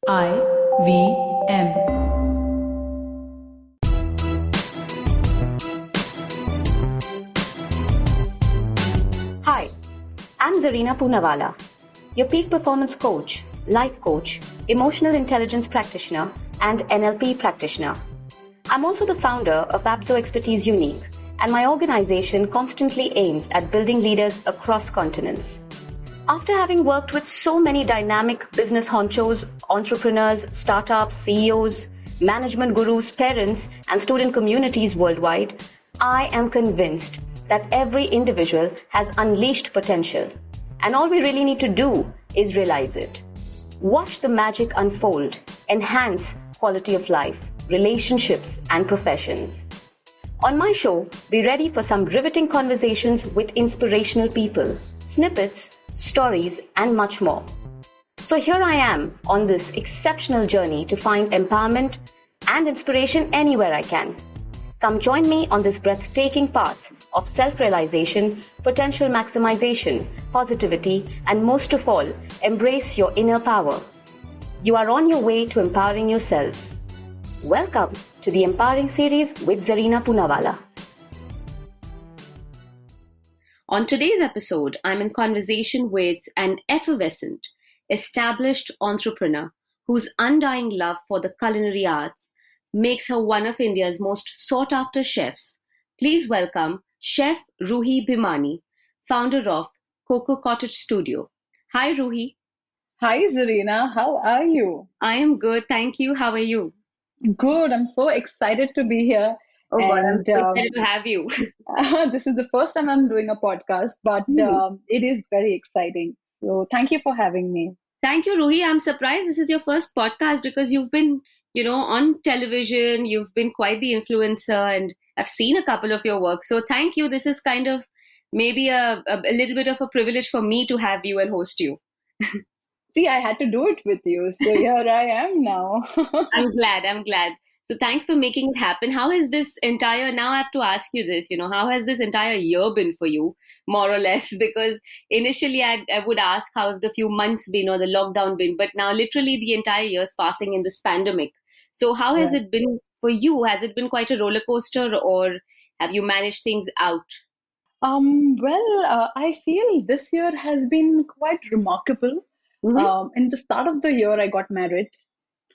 IVM. Hi, I'm Zarina Poonawalla, your peak performance coach, life coach, emotional intelligence practitioner, and NLP practitioner. I'm also the founder of Abso Expertise Unique, and my organization constantly aims at building leaders across continents. After having worked with so many dynamic business honchos, entrepreneurs, startups, CEOs, management gurus, parents, and student communities worldwide, I am convinced that every individual has unleashed potential. And all we really need to do is realize it. Watch the magic unfold, enhance quality of life, relationships, and professions. On my show, be ready for some riveting conversations with inspirational people, snippets, stories, and much more. So here I am on this exceptional journey to find empowerment and inspiration anywhere I can. Come join me on this breathtaking path of self-realization, potential maximization, positivity, and most of all, embrace your inner power. You are on your way to empowering yourselves. Welcome to the Empowering Series with Zarina Poonawalla. On today's episode, I'm in conversation with an effervescent, established entrepreneur whose undying love for the culinary arts makes her one of India's most sought-after chefs. Please welcome Chef Ruhee Bhimani, founder of Cocoa Cottage Studio. Hi, Ruhee. Hi, Zarina. How are you? I am good, thank you. How are you? Good. I'm so excited to be here. Oh God, I'm And so excited to have you. this is the first time I'm doing a podcast, but it is very exciting. So thank you for having me. Thank you, Ruhee. I'm surprised this is your first podcast because you've been, on television, you've been quite the influencer, and I've seen a couple of your work. So thank you. This is kind of maybe a little bit of a privilege for me to have you and host you. See, I had to do it with you. So here I am now. I'm glad. So thanks for making it happen. How has this entire, now I have to ask you this, how has this entire year been for you, more or less? Because initially I would ask how have the few months been or the lockdown been, but now literally the entire year is passing in this pandemic. So how has it been for you? Has it been quite a roller coaster or have you managed things out? I feel this year has been quite remarkable. In the start of the year, I got married.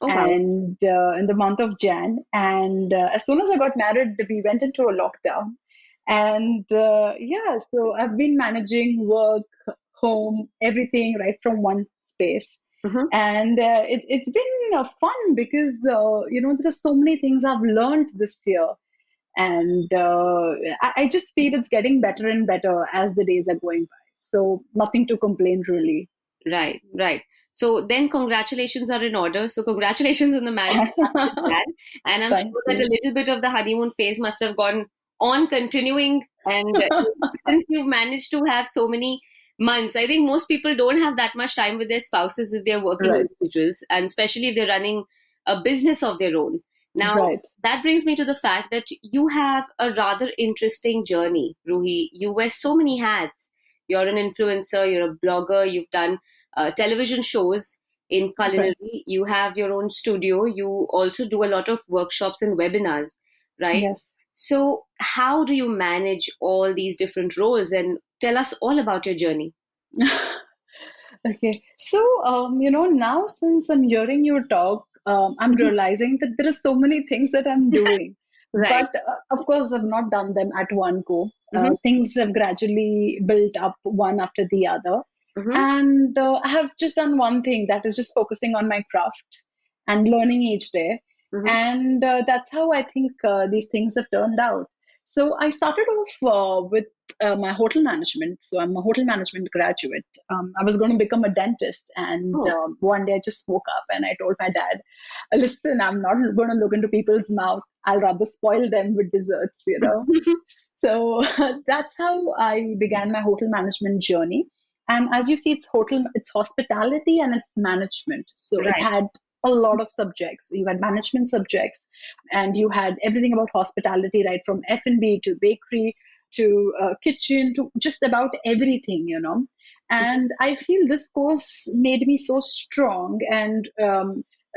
Oh, wow. And in the month of Jan. And as soon as I got married, we went into a lockdown. And so I've been managing work, home, everything right from one space. And it's been fun because, there are so many things I've learned this year. And I just feel it's getting better and better as the days are going by. So nothing to complain, really. Right. So then congratulations are in order. So congratulations on the marriage. And I'm sure that a little bit of the honeymoon phase must have gone on continuing. And since you've managed to have so many months, I think most people don't have that much time with their spouses if they're working individuals, and especially if they're running a business of their own. Now, that brings me to the fact that you have a rather interesting journey, Ruhee. You wear so many hats. You're an influencer, you're a blogger, you've done television shows in culinary, you have your own studio, you also do a lot of workshops and webinars, right? Yes. So how do you manage all these different roles, and tell us all about your journey? Okay. So, now since I'm hearing you talk, I'm realizing that there are so many things that I'm doing. But of course, I've not done them at one go. Things have gradually built up one after the other. And I have just done one thing, that is just focusing on my craft and learning each day. And that's how I think these things have turned out. So I started off with my hotel management. So I'm a hotel management graduate. I was going to become a dentist. And one day I just woke up and I told my dad, listen, I'm not going to look into people's mouth. I'll rather spoil them with desserts, So that's how I began my hotel management journey. And as you see, it's hospitality and it's management. So it had a lot of subjects. You had management subjects, and you had everything about hospitality, right from F&B to bakery to kitchen to just about everything, And I feel this course made me so strong and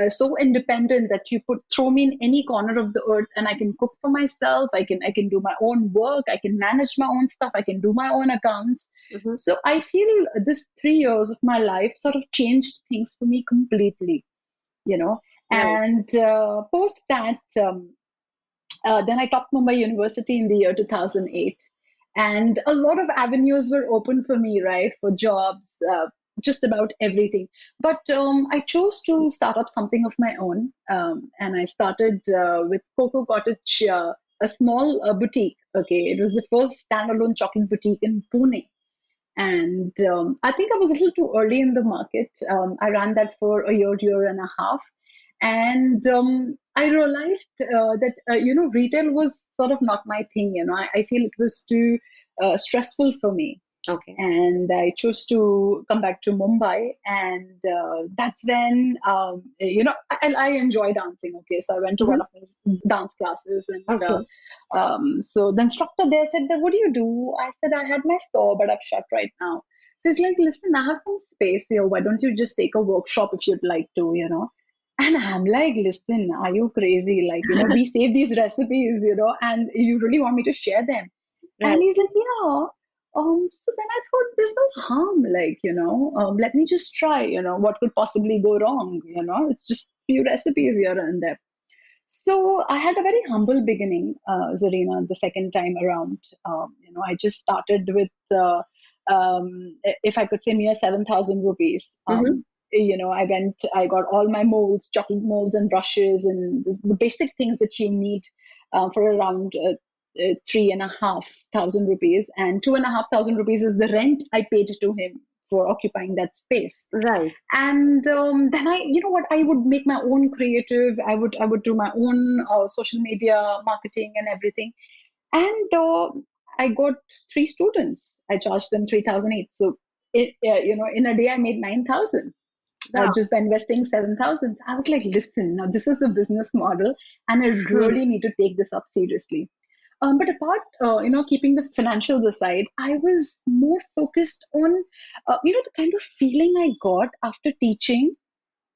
so independent that you put throw me in any corner of the earth and I can cook for myself. I can do my own work. I can manage my own stuff. I can do my own accounts. Mm-hmm. So I feel this 3 years of my life sort of changed things for me completely, you know. Right. And post that, then I topped Mumbai University in the year 2008. And a lot of avenues were open for me, right, for jobs, just about everything. But I chose to start up something of my own. And I started with Cocoa Cottage, a small boutique. Okay, it was the first standalone chocolate boutique in Pune. And I think I was a little too early in the market. I ran that for a year, year and a half. And I realized that, retail was sort of not my thing. I feel it was too stressful for me. Okay. And I chose to come back to Mumbai, and that's when I enjoy dancing. Okay, so I went to Mm-hmm. one of these dance classes, and Okay. so the instructor there said that, "What do you do?" I said, "I had my store, but I've shut right now." So he's like, "Listen, I have some space here. Why don't you just take a workshop if you'd like to?" And I'm like, "Listen, are you crazy? Like, we save these recipes, and you really want me to share them?" Right. And he's like, "Yeah." So then I thought, there's no harm, like, let me just try, what could possibly go wrong? It's just few recipes here and there. So I had a very humble beginning, Zarina, the second time around. I just started with, if I could say, mere 7,000 rupees. Mm-hmm. I got all my molds, chocolate molds and brushes and the basic things that you need for around 3,500 rupees. And 2,500 rupees is the rent I paid to him for occupying that space. Right. And then I would make my own creative. I would do my own social media marketing and everything. And I got three students. I charged them 3,000 each. So in a day I made 9,000. Wow. Just by investing 7,000. I was like, listen, now this is a business model, and I Hmm. really need to take this up seriously. But apart, keeping the financials aside, I was more focused on, the kind of feeling I got after teaching.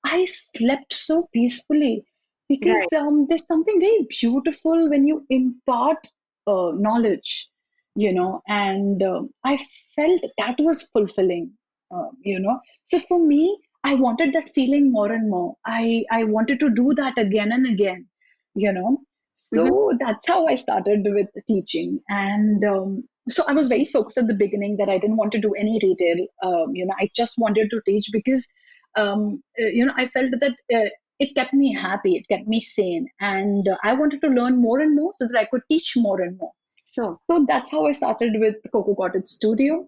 I slept so peacefully because Right. there's something very beautiful when you impart knowledge, and I felt that was fulfilling, So for me, I wanted that feeling more and more. I wanted to do that again and again, you know. Mm-hmm. So that's how I started with teaching. And so I was very focused at the beginning that I didn't want to do any retail. I just wanted to teach because I felt that it kept me happy, it kept me sane, and I wanted to learn more and more so that I could teach more and more. Sure. So that's how I started with Cocoa Cottage Studio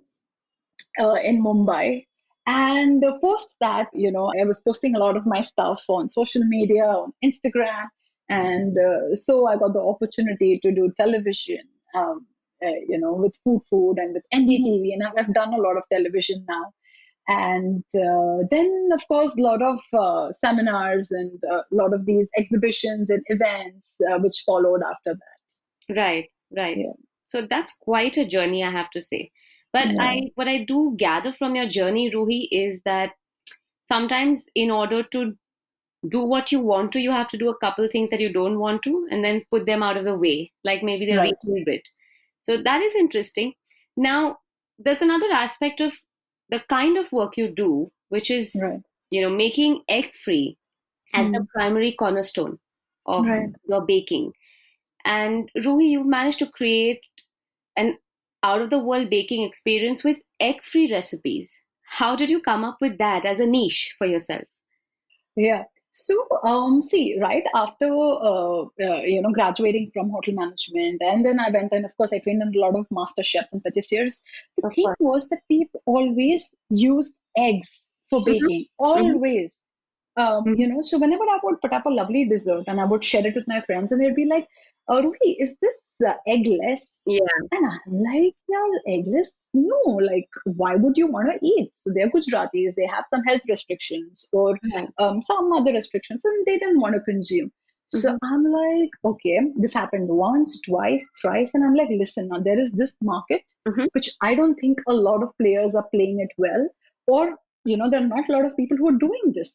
in Mumbai. And post that, I was posting a lot of my stuff on social media, on Instagram. And so I got the opportunity to do television, with food and with Mhm. NDTV. And I've done a lot of television now. And then, of course, a lot of seminars and a lot of these exhibitions and events which followed after that. Right. Right. Yeah, So that's quite a journey, I have to say. But yeah, what I do gather from your journey, Ruhi, is that sometimes in order to do what you want to, you have to do a couple things that you don't want to, and then put them out of the way, like maybe the right, retail bit. So that is interesting. Now, there's another aspect of the kind of work you do, which is, right, making egg free as the hmm, primary cornerstone of right. your baking. And Ruhi, you've managed to create an out of the world baking experience with egg free recipes. How did you come up with that as a niche for yourself? Yeah. So, see, right after graduating from hotel management, and then I went and, of course, I trained in a lot of master chefs and patissiers. The Of thing course. was that people always used eggs for Hmm. baking, Hmm. always. Hmm. So whenever I would put up a lovely dessert and I would share it with my friends, and they'd be like, Ruhi, is this eggless? Yeah. And I'm like, yeah, eggless? No, like, why would you want to eat? So they're Gujaratis, they have some health restrictions or Right. some other restrictions, and they didn't want to consume. So Hmm. I'm like, okay, this happened once, twice, thrice. And I'm like, listen, now there is this market, Hmm. which I don't think a lot of players are playing it well, or, there are not a lot of people who are doing this.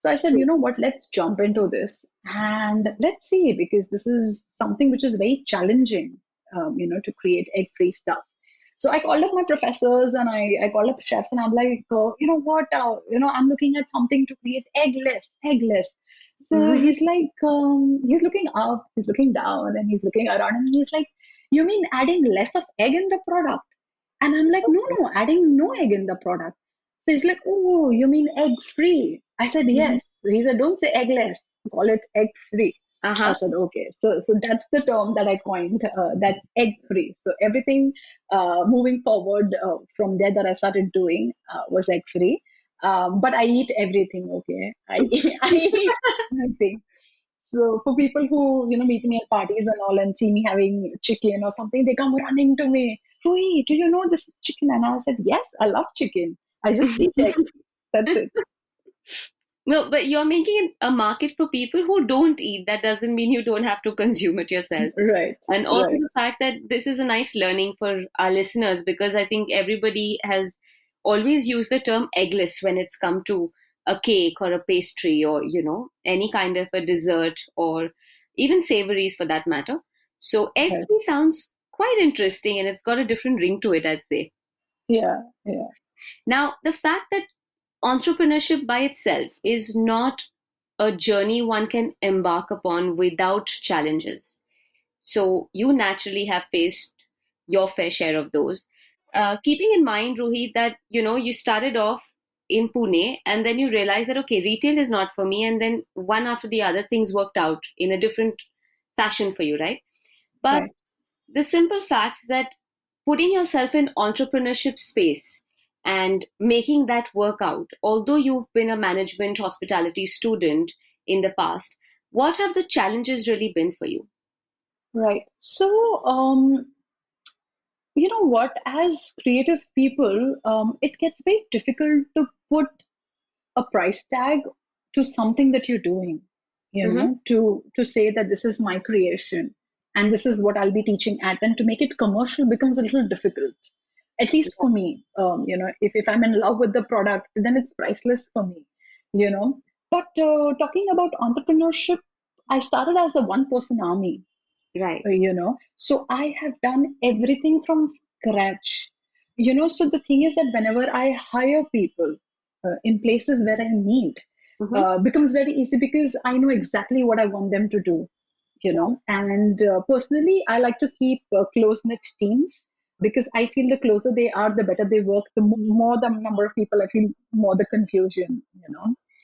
So I said, you know what, let's jump into this and let's see, because this is something which is very challenging, to create egg-free stuff. So I called up my professors and I called up chefs and I'm like, you know what, I'm looking at something to create eggless. So he's like, he's looking up, he's looking down, and he's looking around, and he's like, you mean adding less of egg in the product? And I'm like, no, adding no egg in the product. So he's like, oh, you mean egg free? I said, Mhm. yes. He said, don't say eggless, call it egg free. I Uh-huh. said, okay. So that's the term that I coined. That's egg free. So everything moving forward from there that I started doing was egg free. But I eat everything. Okay, I eat everything. So for people who meet me at parties and all and see me having chicken or something, they come running to me. Ruhee, do you know this is chicken? And I said, yes, I love chicken. I just eat egg. That's it. No, but you're making a market for people who don't eat. That doesn't mean you don't have to consume it yourself. Right, And also right, the fact that this is a nice learning for our listeners, because I think everybody has always used the term eggless when it's come to a cake or a pastry or, any kind of a dessert or even savories for that matter. So egg right. free sounds quite interesting and it's got a different ring to it, I'd say. Yeah, yeah, Now, the fact that entrepreneurship by itself is not a journey one can embark upon without challenges. So you naturally have faced your fair share of those. Keeping in mind, Ruhi, that you started off in Pune and then you realized that okay, retail is not for me, and then one after the other things worked out in a different fashion for you, right? But right. the simple fact that putting yourself in entrepreneurship space and making that work out, although you've been a management hospitality student in the past, what have the challenges really been for you? Right. So, you know what? As creative people, it gets very difficult to put a price tag to something that you're doing, Mm-hmm. to say that this is my creation and this is what I'll be teaching at, and to make it commercial becomes a little difficult, at least for me. If I'm in love with the product, then it's priceless for me, you know. But talking about entrepreneurship, I started as the one person army, Right. so I have done everything from scratch. So the thing is that whenever I hire people in places where I need, Mm-hmm. becomes very easy because I know exactly what I want them to do. And personally, I like to keep close knit teams, because I feel the closer they are, the better they work. The more the number of people, I feel more the confusion.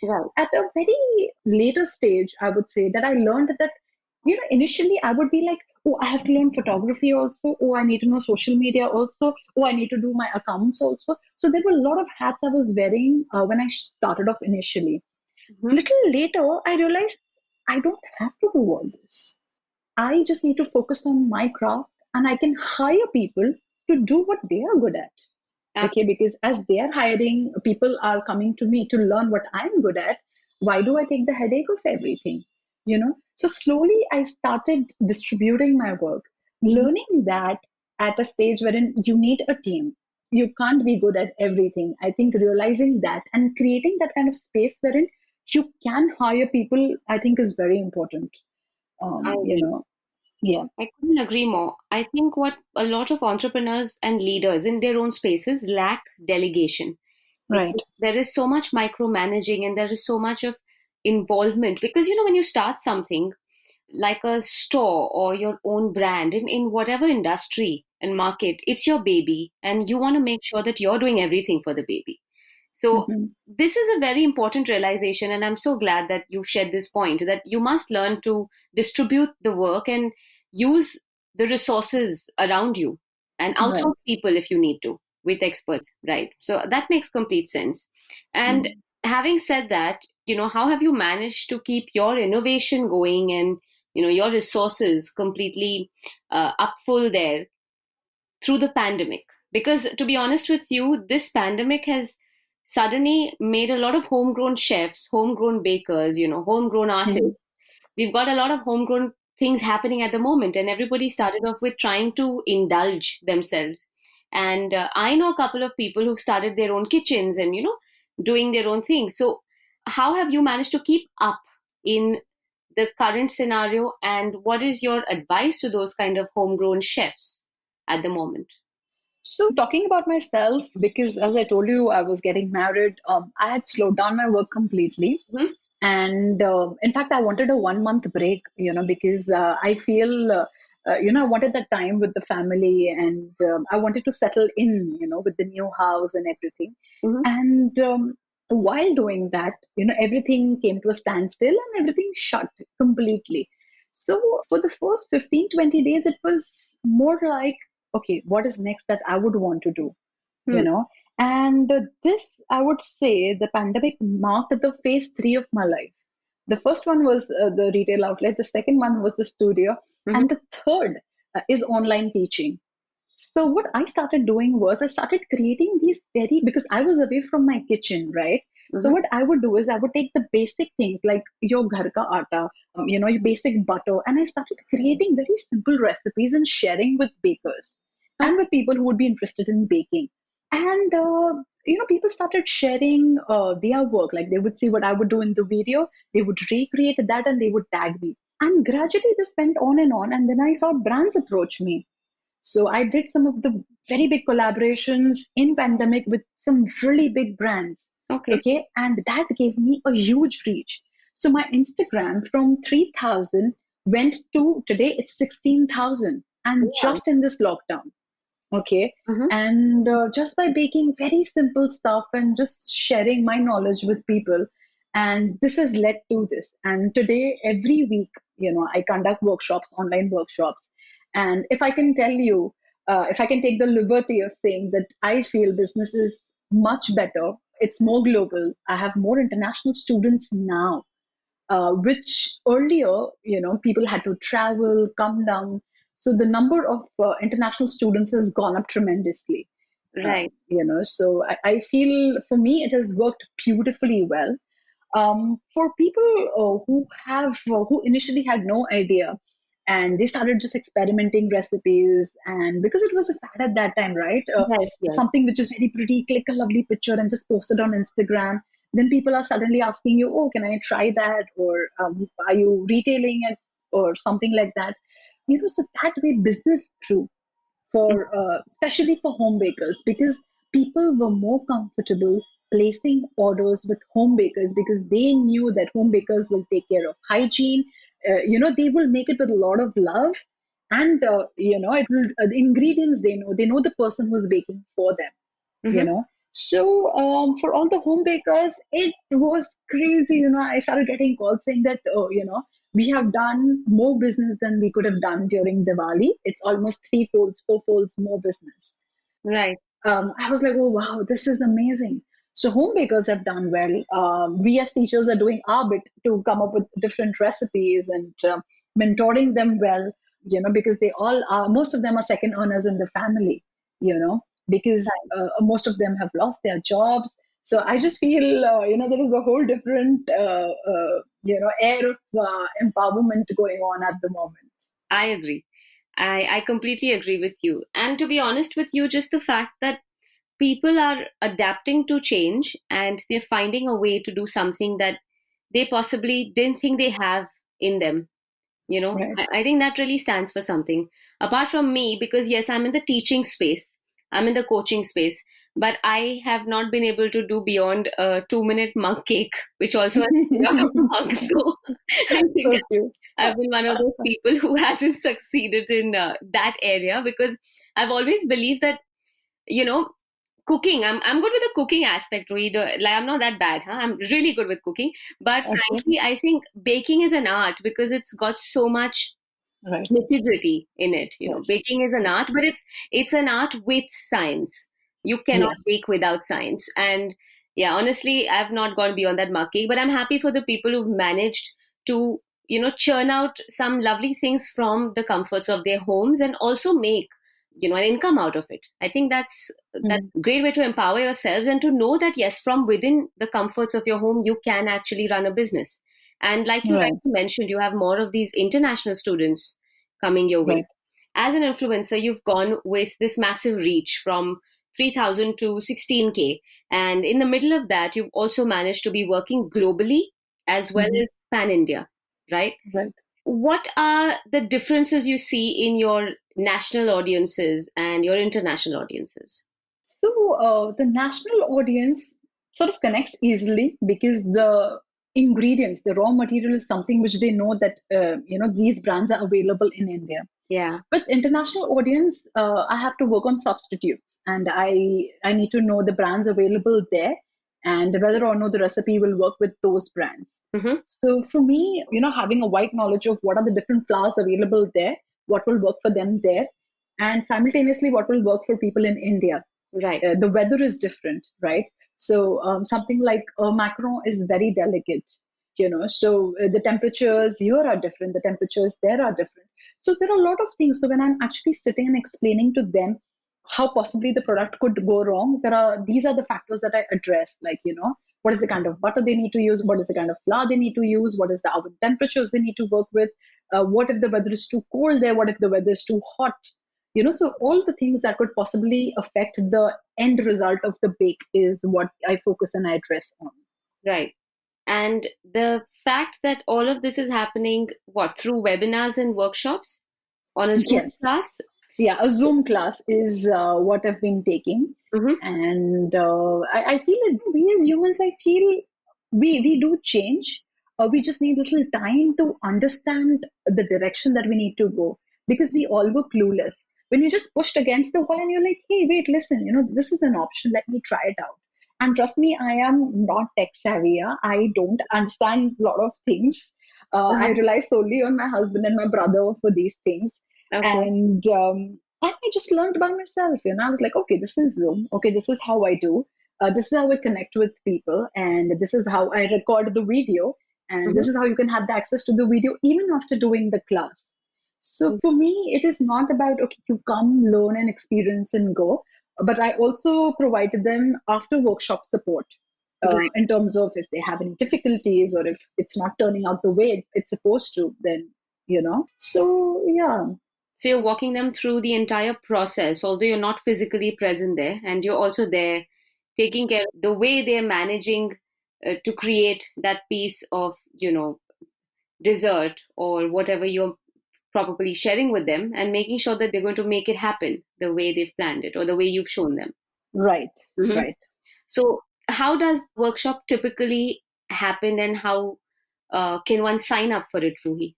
Right. At a very later stage, I would say that I learned that, initially I would be like, oh, I have to learn photography also. Oh, I need to know social media also. Oh, I need to do my accounts also. So there were a lot of hats I was wearing when I started off initially. Mm-hmm. Little later, I realized I don't have to do all this. I just need to focus on my craft, and I can hire people to do what they are good at. Okay, because as they are hiring, people are coming to me to learn what I'm good at. Why do I take the headache of everything? So slowly I started distributing my work, Absolutely. learning that at a stage wherein you need a team. You can't be good at everything. I think realizing that and creating that kind of space wherein you can hire people, I think is very important. I Um, you agree. know, yeah, I couldn't agree more. I think what a lot of entrepreneurs and leaders in their own spaces lack delegation, right. because there is so much micromanaging and there is so much of involvement. Because, when you start something like a store or your own brand in whatever industry and market, it's your baby and you want to make sure that you're doing everything for the baby. So Hmm. this is a very important realization, and I'm so glad that you've shared this point that you must learn to distribute the work and use the resources around you and Right. outsource people if you need to with experts, right? So that makes complete sense. And Mm. having said that, how have you managed to keep your innovation going and your resources completely up full there through the pandemic? Because to be honest with you, this pandemic has suddenly made a lot of homegrown chefs, homegrown bakers, homegrown Mm. artists. We've got a lot of homegrown things happening at the moment, and everybody started off with trying to indulge themselves. And I know a couple of people who've started their own kitchens and doing their own thing. So how have you managed to keep up in the current scenario, and what is your advice to those kind of homegrown chefs at the moment? So, talking about myself, because as I told you, I was getting married, I had slowed down my work completely. Mhm. And in fact, I wanted a 1 month break, because I feel, I wanted that time with the family, and I wanted to settle in, with the new house and everything. Mhm. And while doing that, everything came to a standstill and everything shut completely. So for the first 15, 20 days, it was more like, okay, what is next that I would want to do? you Hmm. know and this, I would say, the pandemic marked the phase 3 of my life. The first one was the retail outlet, the second one was the studio, Mhm. and the third is online teaching. So what I started doing was I started creating these very, because I was away from my kitchen, right? So Mhm. what I would do is I would take the basic things like your ghar ka aata, your basic butter, and I started creating very simple recipes and sharing with bakers and Okay. with people who would be interested in baking. And people started sharing their work. Like they would see what I would do in the video, they would recreate that, and they would tag me. And gradually this went on, and then I saw brands approach me. So I did some of the very big collaborations in pandemic with some really big brands. Okay. Okay. And that gave me a huge reach. So my Instagram from 3,000 went to today it's 16,000. And Wow. just in this lockdown. Okay. Mhm. And just by baking very simple stuff and just sharing my knowledge with people. And this has led to this. And today, every week, I conduct workshops, online workshops. And if I can tell you, if I can take the liberty of saying that I feel business is much better, it's more global. I have more international students now, which earlier, people had to travel, come down. So the number of international students has gone up tremendously. Right. So I feel for me it has worked beautifully well. For people who initially had no idea, and they started just experimenting recipes, and because it was a fad at that time, right? Yes. Yes. Something which is very pretty, click a lovely picture and just post it on Instagram. Then people are suddenly asking you, oh, can I try that? Or are you retailing it? Or something like that. So that way business grew for especially for home bakers, because people were more comfortable placing orders with home bakers because they knew that home bakers will take care of hygiene. They will make it with a lot of love, and it will the ingredients, they know the person who's baking for them. you Mhm. know so for all the home bakers, it was crazy. I started getting calls saying that, oh, we have done more business than we could have done during Diwali. It's almost three folds, four folds more business. Right. I was like, oh wow, this is amazing. So home bakers have done well. We as teachers are doing our bit to come up with different recipes and mentoring them well. Because they all are, most of them are second earners in the family. Because most of them have lost their jobs. So I just feel, there is a whole different, air of empowerment going on at the moment. I agree. I completely agree with you. And to be honest with you, just the fact that people are adapting to change and they're finding a way to do something that they possibly didn't think they have in them. Right. I think that really stands for something. Apart from me, because yes, I'm in the teaching space, I'm in the coaching space, but I have not been able to do beyond a 2 minute mug cake, which also has a lot of mugs. So I think So cute. I've been one of those people who hasn't succeeded in that area, because I've always believed that, you know, cooking, I'm good with the cooking aspect, Ruhi. Like, I'm not that bad, huh? I'm really good with cooking. But Okay. frankly, I think baking is an art because it's got so much Right. nitty-gritty in it. Yes. Baking is an art, but it's an art with science. You cannot Yes. bake without science. And yeah, honestly, I've not gone beyond that mug cake, but I'm happy for the people who've managed to, churn out some lovely things from the comforts of their homes and also make, an income out of it. I think that's Mhm. a great way to empower yourselves and to know that yes, from within the comforts of your home, you can actually run a business. And like you Right. rightly mentioned, you have more of these international students coming your way. Right. As an influencer, you've gone with this massive reach from 3,000 to 16K. And in the middle of that, you've also managed to be working globally as well Mhm. as pan India, right? Right. What are the differences you see in your national audiences and your international audiences? So the national audience sort of connects easily because the ingredients, the raw material is something which they know that these brands are available in India. Yeah. With international audience, I have to work on substitutes, and I need to know the brands available there and whether or not the recipe will work with those brands. Hmm. So for me, having a wide knowledge of what are the different flours available there, what will work for them there, and simultaneously what will work for people in India. Right. The weather is different, right? So something like a macaron is very delicate, so the temperatures here are different, the temperatures there are different. So there are a lot of things. So when I'm actually sitting and explaining to them how possibly the product could go wrong, these are the factors that I address, like, what is the kind of butter they need to use, what is the kind of flour they need to use, what is the oven temperatures they need to work with, what if the weather is too cold there, what if the weather is too hot, so all the things that could possibly affect the end result of the bake is what I focus and I address on. Right. And the fact that all of this is happening, what, through webinars and workshops on a Zoom Yes. class? Yeah, a Zoom class is what I've been taking. Hmm. And I feel that we as humans, I feel we do change. We just need a little time to understand the direction that we need to go because we all were clueless. When you're just pushed against the wall and you're like, hey, wait, listen, this is an option. Let me try it out. And trust me, I am not tech savvy. Yeah? I don't understand a lot of things. I Uh-huh. rely solely on my husband and my brother for these things, Okay. and I just learned by myself. I was like, okay, this is Zoom. Okay, this is how I do. This is how I connect with people, and this is how I record the video, and this Hmm. is how you can have the access to the video even after doing the class. So for me, it is not about okay, you come, learn, and experience and go. But I also provided them after workshop support Right. in terms of if they have any difficulties or if it's not turning out the way it's supposed to, then So yeah. So you're walking them through the entire process, although you're not physically present there, and you're also there taking care of the way they're managing to create that piece of, dessert or whatever you're probably sharing with them and making sure that they're going to make it happen the way they've planned it or the way you've shown them. Right, Mhm. right. So, how does workshop typically happen, and how can one sign up for it, Ruhi?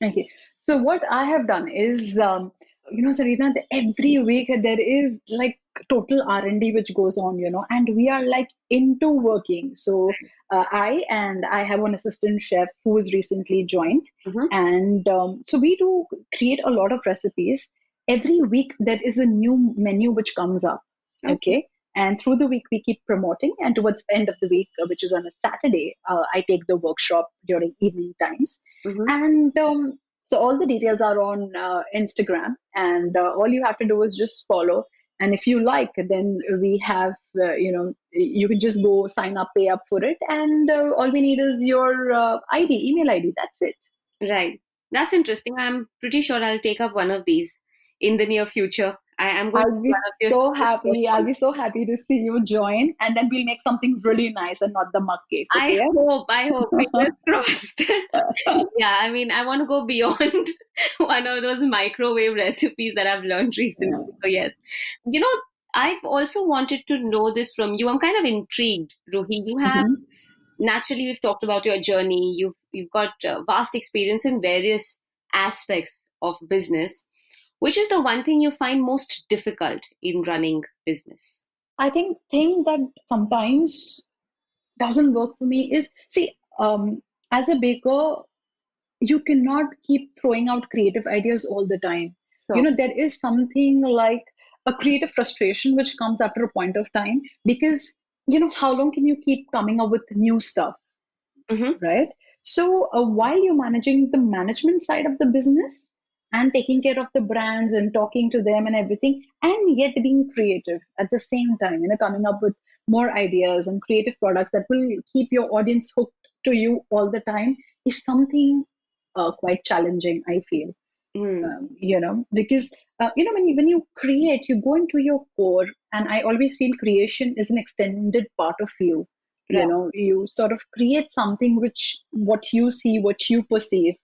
Okay. So what I have done is, Sarina, every week there is like total R&D which goes on, and we are like into working. So I have an assistant chef who has recently joined, Hmm. and so we do create a lot of recipes. Every week there is a new menu which comes up. Okay. Okay. And through the week, we keep promoting. And towards the end of the week, which is on a Saturday, I take the workshop during evening times. Hmm. And so all the details are on Instagram, and all you have to do is just follow. And if you like, then we have, you can just go sign up, pay up for it, and all we need is your ID, email ID. That's it. Right. That's interesting. I'm pretty sure I'll take up one of these in the near future. I am going to I'll be be one of your so students. happy. I'll be so happy to see you join, and then we'll make something really nice and not the mug cake. Okay? I hope, fingers crossed. Yeah, I mean, I want to go beyond one of those microwave recipes that I've learned recently. Yeah. So, yes. You know, I've also wanted to know this from you. I'm kind of intrigued, Ruhi. You have, Mhm. naturally, we've talked about your journey. You've got vast experience in various aspects of business. Which is the one thing you find most difficult in running business? I think thing that sometimes doesn't work for me is see, as a baker, you cannot keep throwing out creative ideas all the time. So, There is something like a creative frustration which comes after a point of time because how long can you keep coming up with new stuff, hmm. right? So while you're managing the management side of the business and taking care of the brands and talking to them and everything, and yet being creative at the same time, coming up with more ideas and creative products that will keep your audience hooked to you all the time is something quite challenging, I feel. Because when you create, you go into your core, and I always feel creation is an extended part of you. Right. You sort of create something which what you see, what you perceive,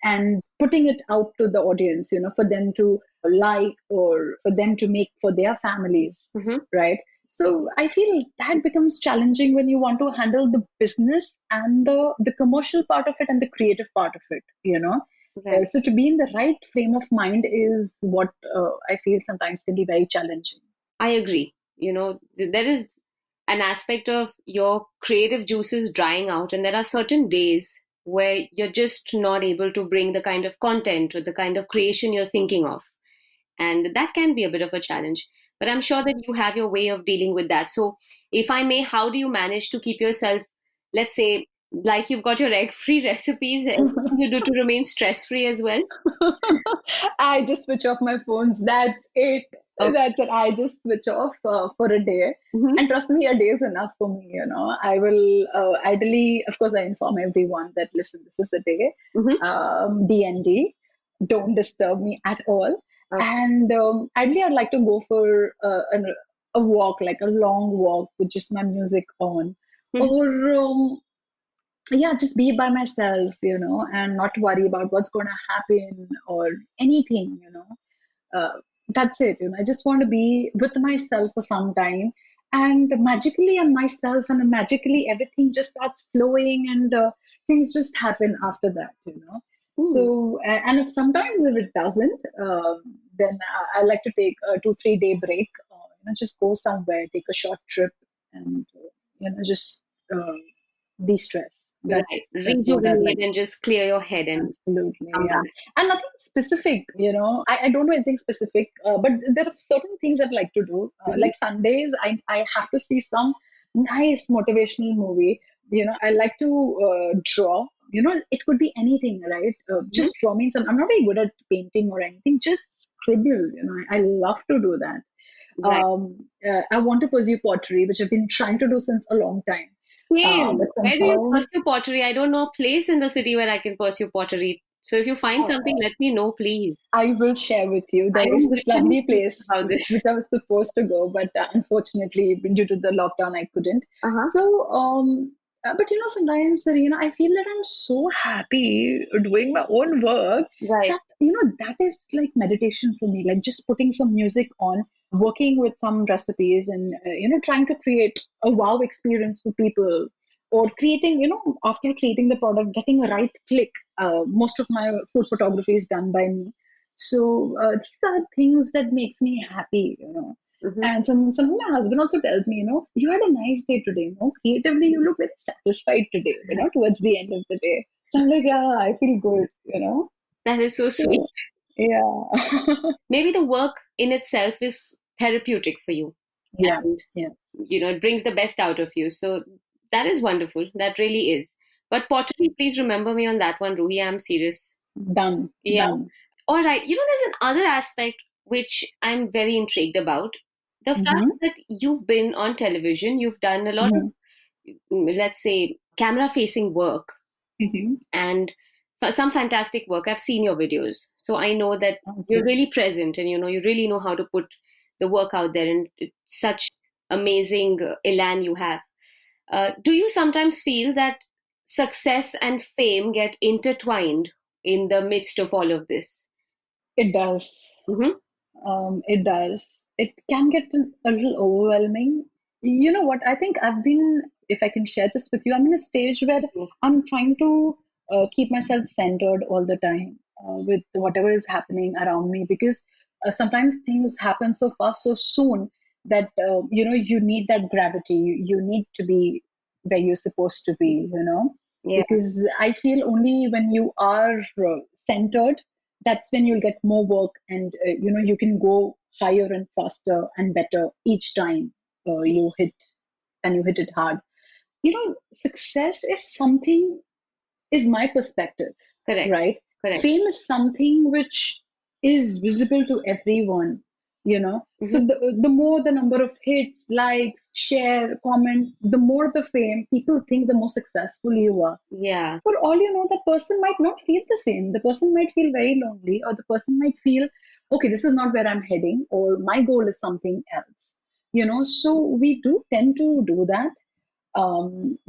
and putting it out to the audience, for them to like, or for them to make for their families, Mm-hmm. right? So I feel that becomes challenging when you want to handle the business and the commercial part of it and the creative part of it. Right. So to be in the right frame of mind is what I feel sometimes can be very challenging. I agree. There is an aspect of your creative juices drying out, and there are certain days where you're just not able to bring the kind of content or the kind of creation you're thinking of. And that can be a bit of a challenge. But I'm sure that you have your way of dealing with that. So, if I may, how do you manage to keep yourself, let's say, like you've got your egg-free recipes, anything you do to remain stress-free as well? I just switch off my phones. That's it. Okay. That's it. I just switch off for a day. Mm-hmm. And trust me, a day is enough for me. I will ideally, of course, I inform everyone that, listen, this is the day. Mm-hmm. DND, don't disturb me at all. Okay. And ideally, I'd like to go for a walk, like a long walk with just my music on. Mm-hmm. Or yeah, just be by myself, and not worry about what's going to happen or anything. That's it. I just want to be with myself for some time, and magically I'm myself, and magically everything just starts flowing, and things just happen after that. Hmm. So, and if sometimes if it doesn't, then I like to take a 2-3 day break. Just go somewhere, take a short trip, and just de-stress. Right. That's what I'd like. Rejuvenate and just clear your head and Absolutely, come yeah. back. And nothing specific. I don't know anything specific, but there are certain things I'd like to do. Mm-hmm. Like Sundays, I have to see some nice motivational movie. I like to draw. It could be anything, right? Mm-hmm. Just draw me some. I'm not very good at painting or anything. Just scribble. I love to do that. Right. I want to pursue pottery, which I've been trying to do since a long time. Same. But Where do you somehow pursue pottery? I don't know a place in the city where I can pursue pottery. So if you find something, let me know, please. I will share with you. I There is am this literally lovely curious place about this. which I was supposed to go, but unfortunately, due to the lockdown, I couldn't. Uh-huh. So, but sometimes, Serena, I feel that I'm so happy doing my own work Right. that, that is like meditation for me, like just putting some music on, working with some recipes, and, trying to create a wow experience for people, or creating, after creating the product, getting a right click. Most of my food photography is done by me. So these are things that makes me happy. Mm-hmm. And some my husband also tells me, you had a nice day today. Creatively you look very satisfied today. Towards the end of the day. So I'm like, yeah, I feel good. That is so sweet. So yeah, Maybe the work in itself is therapeutic for you. yeah, And, yes, it brings the best out of you. So that is wonderful. That really is. But pottery, please remember me on that one, Ruhi. I'm serious. done, Yeah. done. All right. There's another aspect which I'm very intrigued about. The fact Mm-hmm, that you've been on television, you've done a lot of, mm-hmm, let's say, camera facing work mm-hmm. and some fantastic work. I've seen your videos. So I know that Thank you're you. really present and, you really know how to put the work out there and such amazing elan you have. Do you sometimes feel that success and fame get intertwined in the midst of all of this? It does. Mm-hmm. It does. It can get a little overwhelming. You know what? I think if I can share this with you, I'm in a stage where I'm trying to keep myself centered all the time with whatever is happening around me, because sometimes things happen so fast, so soon that, you need that gravity. You need to be where you're supposed to be. Yeah. Because I feel only when you are centered, that's when you'll get more work, and you can go higher and faster and better each time you hit it hard. Success is something, is my perspective, Correct. right? Correct. Fame is something which is visible to everyone, you know. So Mm-hmm. the more the number of hits, likes, share, comment, the more the fame, people think the more successful you are. Yeah. For all you know, that person might not feel the same. The person might feel very lonely, or the person might feel, okay, this is not where I'm heading, or my goal is something else. So we do tend to do that.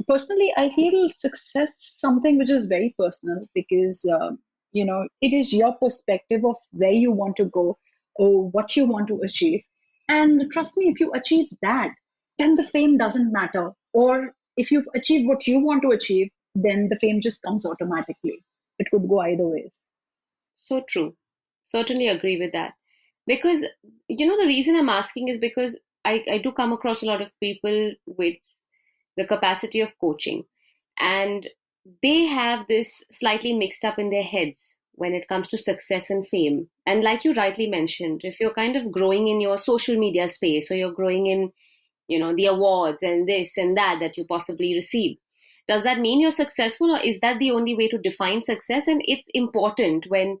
Personally, I feel success is something which is very personal because it is your perspective of where you want to go or what you want to achieve. And trust me, if you achieve that, then the fame doesn't matter. Or if you've achieved what you want to achieve, then the fame just comes automatically. It could go either ways. So true. Certainly agree with that. Because, the reason I'm asking is because I do come across a lot of people with the capacity of coaching, and they have this slightly mixed up in their heads when it comes to success and fame. And like you rightly mentioned, if you're kind of growing in your social media space, or you're growing in, the awards and this and that you possibly receive, does that mean you're successful, or is that the only way to define success? And it's important when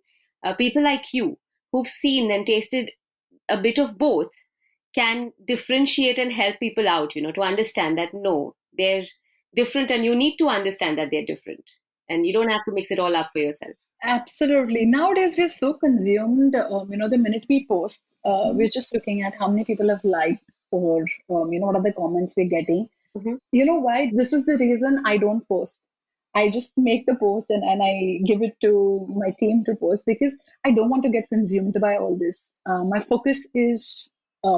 people like you, who've seen and tasted a bit of both, can differentiate and help people out, to understand that no, they're different, and you need to understand that they're different, and you don't have to mix it all up for yourself. Absolutely. Nowadays, we're so consumed. The minute we post, we're just looking at how many people have liked, or what are the comments we're getting. Hmm. You know why? This is the reason I don't post. I just make the post, and I give it to my team to post because I don't want to get consumed by all this. My focus is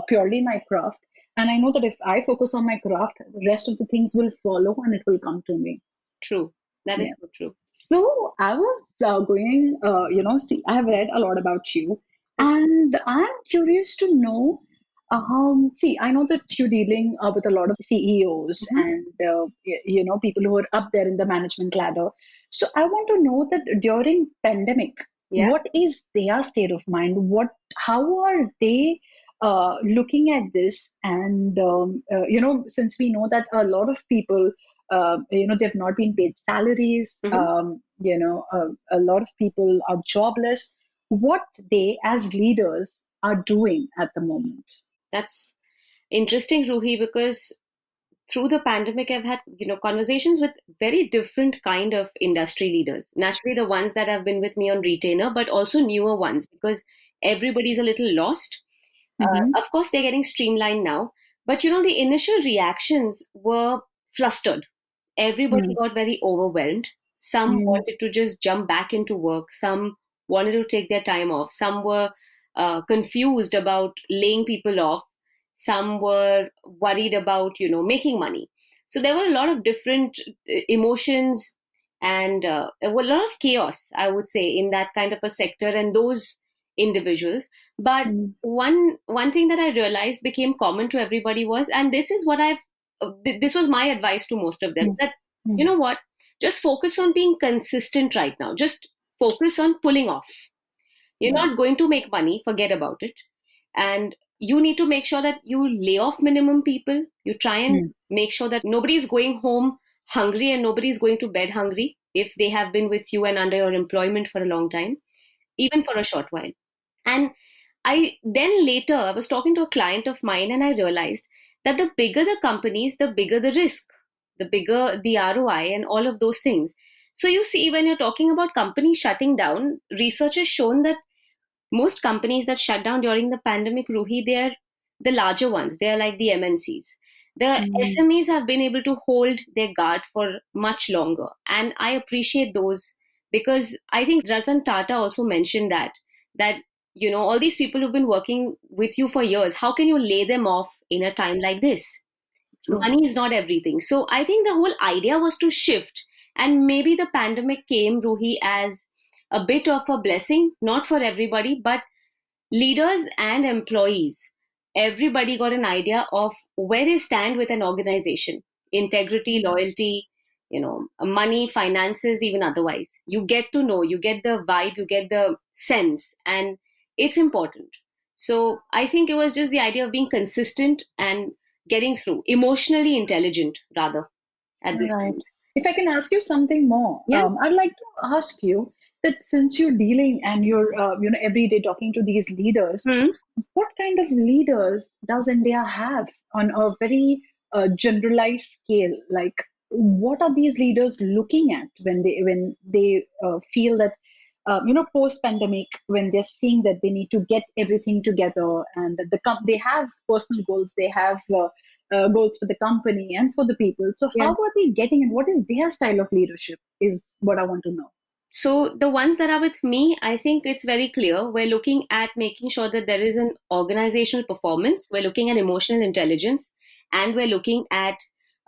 purely my craft. And I know that if I focus on my craft, the rest of the things will follow and it will come to me. True. That is Yeah. so true. So I was going, see, I have read a lot about you, and I'm curious to know. See, I know that you're dealing with a lot of CEOs Hmm. and people who are up there in the management ladder. So I want to know that during pandemic, Yeah. what is their state of mind? How are they looking at this? And since we know that a lot of people they've not been paid salaries. Hmm. A lot of people are jobless. What they as leaders are doing at the moment. That's interesting, Ruhi, because through the pandemic, I've had, conversations with very different kind of industry leaders. Naturally, the ones that have been with me on retainer, but also newer ones, because everybody's a little lost. Mm-hmm. Of course, they're getting streamlined now, but the initial reactions were flustered. Everybody got very overwhelmed. Some Mm-hmm. wanted to just jump back into work. Some wanted to take their time off. Some were confused about laying people off. Some were worried about, making money. So there were a lot of different emotions, and there were a lot of chaos, I would say, in that kind of a sector and those individuals. But one thing that I realized became common to everybody was, and this is what this was my advice to most of them, that you know what, just focus on being consistent right now. Just focus on pulling off. You're Right. not going to make money, forget about it. And you need to make sure that you lay off minimum people. You try and make sure that nobody's going home hungry and nobody's going to bed hungry if they have been with you and under your employment for a long time, even for a short while. And I then later I was talking to a client of mine, and I realized that the bigger the companies, the bigger the risk, the bigger the ROI, and all of those things. So you see, when you're talking about companies shutting down, research has shown that most companies that shut down during the pandemic, Ruhi, they are the larger ones. They are like the MNCs. The Mm. SMEs have been able to hold their guard for much longer. And I appreciate those, because I think Ratan Tata also mentioned that, all these people who've been working with you for years, how can you lay them off in a time like this? True. Money is not everything. So I think the whole idea was to shift. And maybe the pandemic came, Ruhi, as a bit of a blessing, not for everybody, but leaders and employees. Everybody got an idea of where they stand with an organization: integrity, loyalty, money, finances, even otherwise. You get to know, you get the vibe, you get the sense, and it's important. So I think it was just the idea of being consistent and getting through, emotionally intelligent, rather, at this Right. point. If I can ask you something more, Yeah. I'd like to ask you, that since you're dealing and you're every day talking to these leaders, Hmm. what kind of leaders does India have on a very generalized scale? Like, what are these leaders looking at when they feel that post pandemic, when they're seeing that they need to get everything together, and that they have personal goals, they have goals for the company and for the people. So Yeah. how are they getting, and what is their style of leadership? Is what I want to know. So the ones that are with me, I think it's very clear. We're looking at making sure that there is an organizational performance. We're looking at emotional intelligence, and we're looking at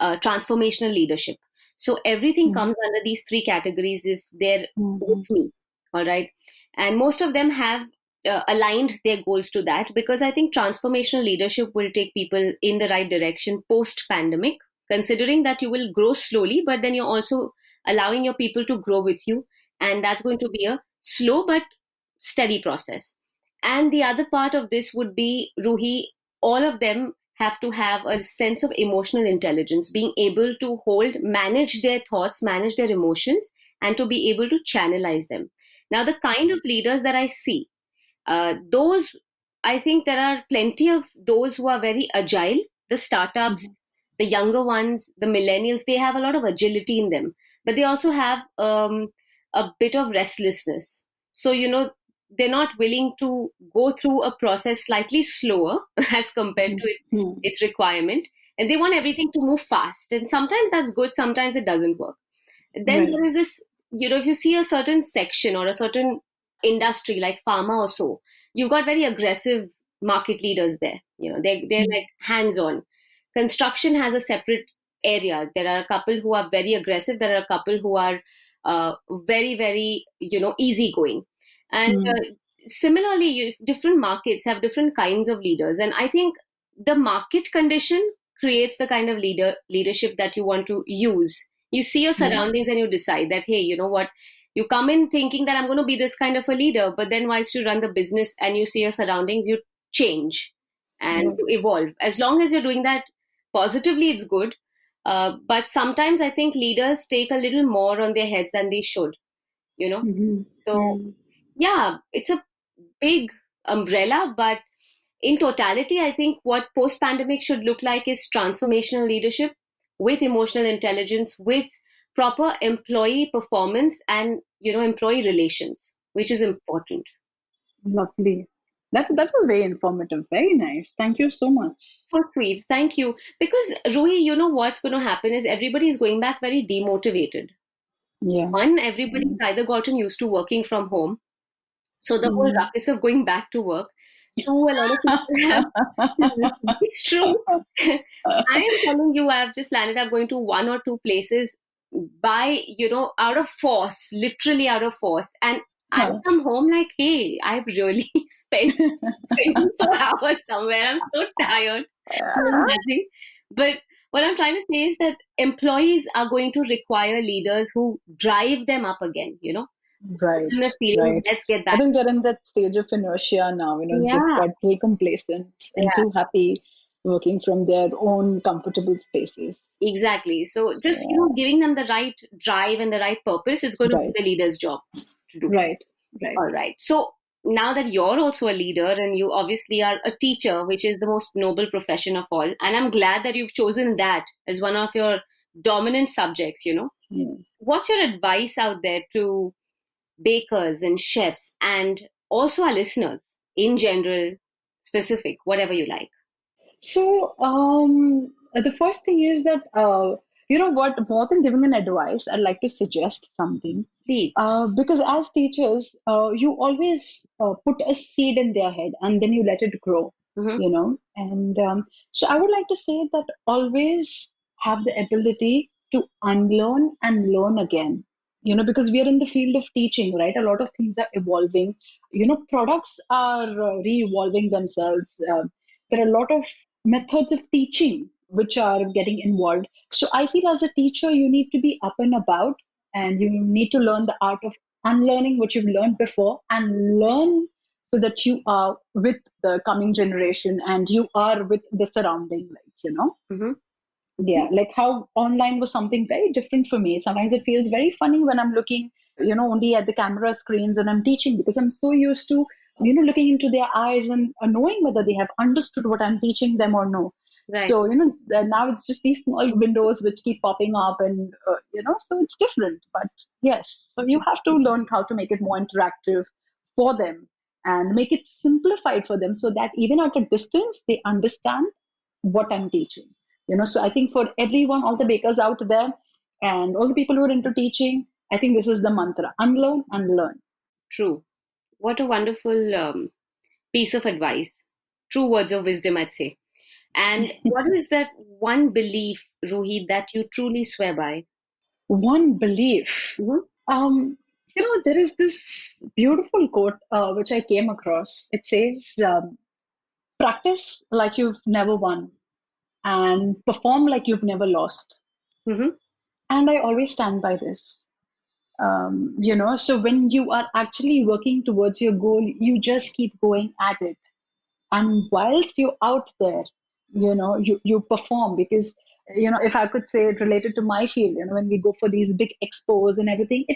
transformational leadership. So everything Mm-hmm. comes under these three categories if they're with Mm-hmm. me. All right. And most of them have aligned their goals to that, because I think transformational leadership will take people in the right direction post pandemic, considering that you will grow slowly, but then you're also allowing your people to grow with you, and that's going to be a slow but steady process. And the other part of this would be, Ruhi, all of them have to have a sense of emotional intelligence, being able to manage their thoughts, manage their emotions, and to be able to channelize them. Now, the kind of leaders that I see, those, I think there are plenty of those who are very agile. The startups, Mm-hmm. the younger ones, the millennials, they have a lot of agility in them, but they also have a bit of restlessness. So, they're not willing to go through a process slightly slower as compared to Mm-hmm. its requirement. And they want everything to move fast. And sometimes that's good, sometimes it doesn't work. Then Right. there is this, if you see a certain section or a certain industry like pharma or so, you've got very aggressive market leaders there. They're like hands on. Construction has a separate area. There are a couple who are very aggressive. There are a couple who are very, very, easygoing. And Mm-hmm. similarly, different markets have different kinds of leaders. And I think the market condition creates the kind of leadership that you want to use. You see your Yeah. surroundings and you decide that, hey, you know what, you come in thinking that I'm going to be this kind of a leader, but then whilst you run the business and you see your surroundings, you change and Right. you evolve. As long as you're doing that positively, it's good. But sometimes I think leaders take a little more on their heads than they should, you know. Mm-hmm. So yeah, it's a big umbrella, but in totality, I think what post pandemic should look like is transformational leadership with emotional intelligence, with proper employee performance and, employee relations, which is important. Lovely. That was very informative. Very nice. Thank you so much. So sweet. Thank you. Because, Ruhi, what's going to happen is everybody is going back very demotivated. Yeah. One, everybody's either gotten used to working from home. So the whole Mm. ruckus of going back to work. Two, a lot of people have. It's true. I am telling you, I've just landed up going to one or two places by, out of force, literally out of force. And I Huh. come home like, hey, I've really spent 24 hours somewhere. I'm so tired doing nothing. But what I'm trying to say is that employees are going to require leaders who drive them up again, Right, and the feeling, right. let's get I back. think they're in that stage of inertia now. They've Yeah, got very complacent and yeah. too happy working from their own comfortable spaces. Exactly. So just, Yeah. giving them the right drive and the right purpose, it's going to be Right, the leader's job to do. right, right. All right. So now that you're also a leader and you obviously are a teacher, which is the most noble profession of all, and I'm glad that you've chosen that as one of your dominant subjects. Yeah. What's your advice out there to bakers and chefs and also our listeners in general, specific, whatever you like? So, the first thing is that, you know what, more than giving an advice, I'd like to suggest something. Please. Because as teachers, you always put a seed in their head and then you let it grow, Mm-hmm. And so I would like to say that always have the ability to unlearn and learn again, because we are in the field of teaching, right? A lot of things are evolving. Products are re-evolving themselves. There are a lot of methods of teaching which are getting involved. So I feel as a teacher, you need to be up and about, and you need to learn the art of unlearning what you've learned before and learn so that you are with the coming generation and you are with the surrounding, Mm-hmm. yeah, like how online was something very different for me. Sometimes it feels very funny when I'm looking only at the camera screens and I'm teaching, because I'm so used to, looking into their eyes and knowing whether they have understood what I'm teaching them or no. Right. So, now it's just these small windows which keep popping up and, so it's different. But yes, so you have to learn how to make it more interactive for them and make it simplified for them so that even at a distance, they understand what I'm teaching. So I think for everyone, all the bakers out there and all the people who are into teaching, I think this is the mantra: unlearn, unlearn. True. What a wonderful piece of advice. True words of wisdom, I'd say. And what is that one belief, Ruhee, that you truly swear by? One belief. Mhm. There is this beautiful quote which I came across. It says, practice like you've never won and perform like you've never lost. Mhm. And I always stand by this. So when you are actually working towards your goal, you just keep going at it. And whilst you're out there, you perform, because if I could say it related to my field, when we go for these big expos and everything,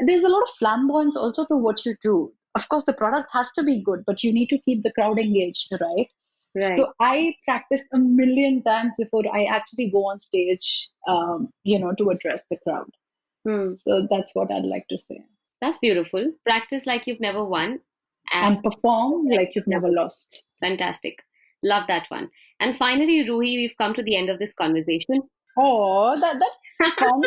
there's a lot of flamboyance also to what you do. Of course the product has to be good, but you need to keep the crowd engaged, right? Right. So I practice a million times before I actually go on stage, to address the crowd. Hmm. So that's what I'd like to say. That's beautiful. Practice like you've never won and And perform like like you've you've never never lost. lost. Fantastic. Love that one. And finally, Ruhi, we've come to the end of this conversation. Oh, that's fun.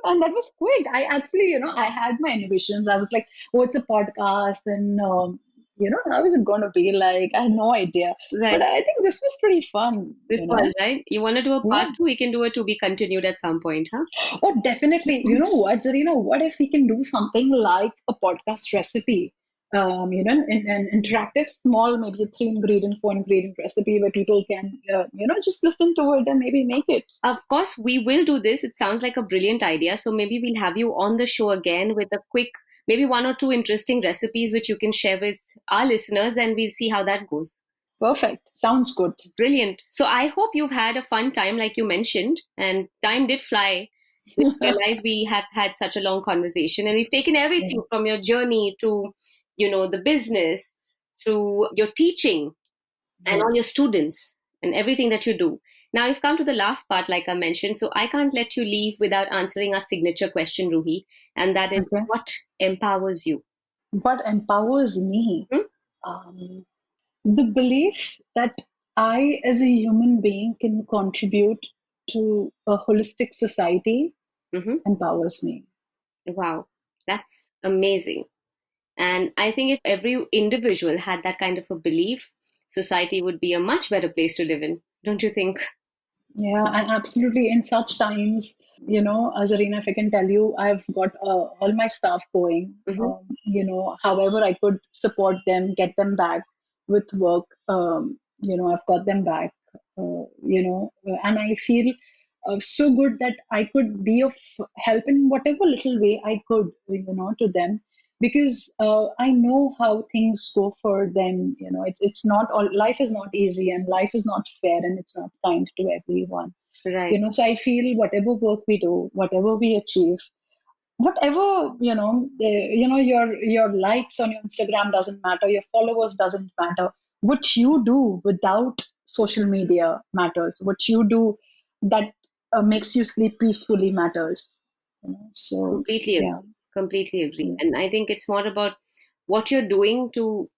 And that was quick. I actually, I had my inhibitions. I was like, oh, it's a podcast. And, how is it going to be like? I had no idea. Right. But I think this was pretty fun, This was, right? You want to do a Yeah. part two? We can do a to be continued at some point, huh? Oh, definitely. You know what, Zarina? What if we can do something like a podcast recipe? In an interactive, small, maybe a 3 ingredient, 4 ingredient recipe where people can, just listen to it and maybe make it. Of course, we will do this. It sounds like a brilliant idea. So maybe we'll have you on the show again with a quick, maybe one or two interesting recipes which you can share with our listeners, and we'll see how that goes. Perfect. Sounds good. Brilliant. So I hope you've had a fun time, like you mentioned, and time did fly. We realize we have had such a long conversation, and we've taken everything from your journey to, the business, to your teaching, and all your students, and everything that you do. Now we've come to the last part, like I mentioned. So I can't let you leave without answering our signature question, Ruhi, and that is, Okay. what empowers you? What empowers me? Hmm? Um, the belief that I, as a human being, can contribute to a holistic society Mm-hmm. empowers me. Wow, that's amazing. And I think if every individual had that kind of a belief, society would be a much better place to live in. Don't you think? Yeah, and absolutely. In such times, Zarina, if I can tell you, I've got all my staff going. Mm-hmm. However I could support them, get them back with work. I've got them back. And I feel so good that I could be of help in whatever little way I could, to them, because I know how things go for them. It's not all, life is not easy, and life is not fair, and it's not kind to everyone. Right. So I feel whatever work we do, whatever we achieve, whatever, your likes on your Instagram doesn't matter, your followers doesn't matter. What you do without social media matters. What you do that makes you sleep peacefully matters. So Completely agree. yeah. Completely agree. Yeah. And I think it's more about what you're doing to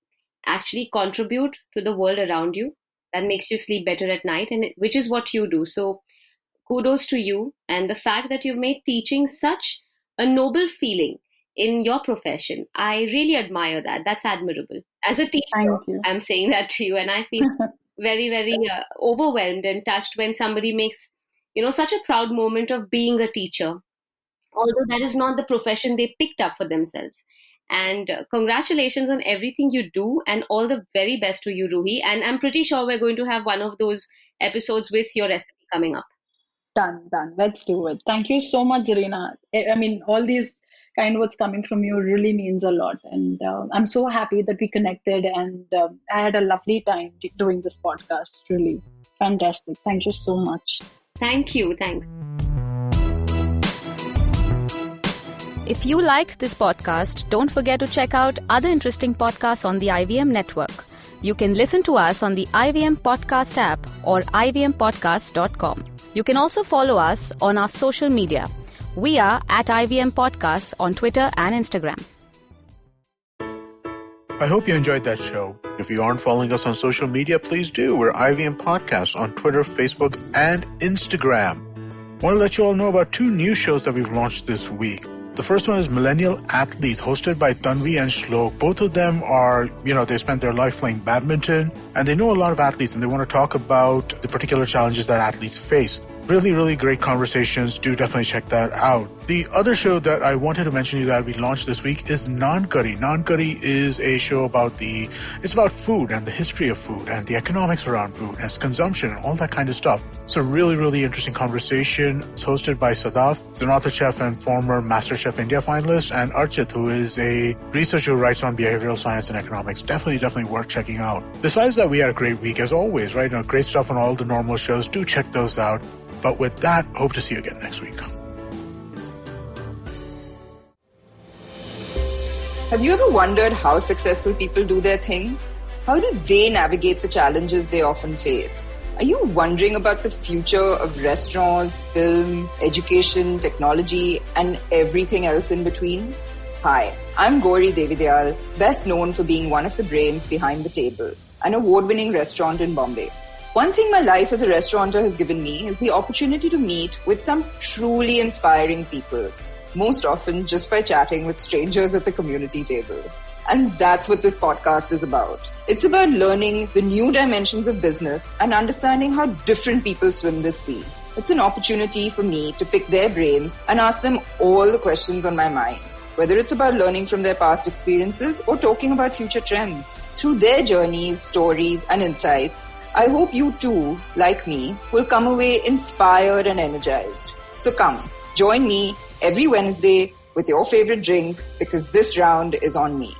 actually contribute to the world around you that makes you sleep better at night, and which is what you do. So kudos to you, and the fact that you've made teaching such a noble feeling in your profession. I really admire that. That's admirable. As a teacher, Thank you. I'm saying that to you, and I feel very, very overwhelmed and touched when somebody makes, such a proud moment of being a teacher, although that is not the profession they picked up for themselves. And congratulations on everything you do, and all the very best to you, Ruhi. And I'm pretty sure we're going to have one of those episodes with your recipe coming up. Done. Let's do it. Thank you so much, Zarina. I mean, all these kind words coming from you really means a lot. And I'm so happy that we connected, and I had a lovely time doing this podcast. Really fantastic. Thank you so much. Thank you. Thanks. If you liked this podcast, don't forget to check out other interesting podcasts on the IVM network. You can listen to us on the IVM Podcast app or ivmpodcast.com. You can also follow us on our social media. We are at IVM Podcasts on Twitter and Instagram. I hope you enjoyed that show. If you aren't following us on social media, please do. We're IVM Podcasts on Twitter, Facebook, and Instagram. I want to let you all know about 2 new shows that we've launched this week. The first one is Millennial Athlete, hosted by Tanvi and Shlok. Both of them are, they spent their life playing badminton, and they know a lot of athletes, and they want to talk about the particular challenges that athletes face. Really, really great conversations. Do definitely check that out. The other show that I wanted to mention to you that we launched this week is Naan Curry. Naan Curry is a show about food and the history of food and the economics around food and its consumption and all that kind of stuff. It's a really, really interesting conversation. It's hosted by Sadaf, an author chef and former MasterChef India finalist, and Archit, who is a researcher who writes on behavioral science and economics. Definitely worth checking out. Besides that, we had a great week as always, right? Great stuff on all the normal shows. Do check those out. But with that, hope to see you again next week. Have you ever wondered how successful people do their thing? How do they navigate the challenges they often face? Are you wondering about the future of restaurants, film, education, technology, and everything else in between? Hi, I'm Gauri Devidyal, best known for being one of the brains behind The Table, an award-winning restaurant in Bombay. One thing my life as a restaurateur has given me is the opportunity to meet with some truly inspiring people, most often just by chatting with strangers at the community table. And that's what this podcast is about. It's about learning the new dimensions of business and understanding how different people swim this sea. It's an opportunity for me to pick their brains and ask them all the questions on my mind, whether it's about learning from their past experiences or talking about future trends. Through their journeys, stories, and insights, I hope you too, like me, will come away inspired and energized. So come, join me every Wednesday with your favorite drink, because this round is on me.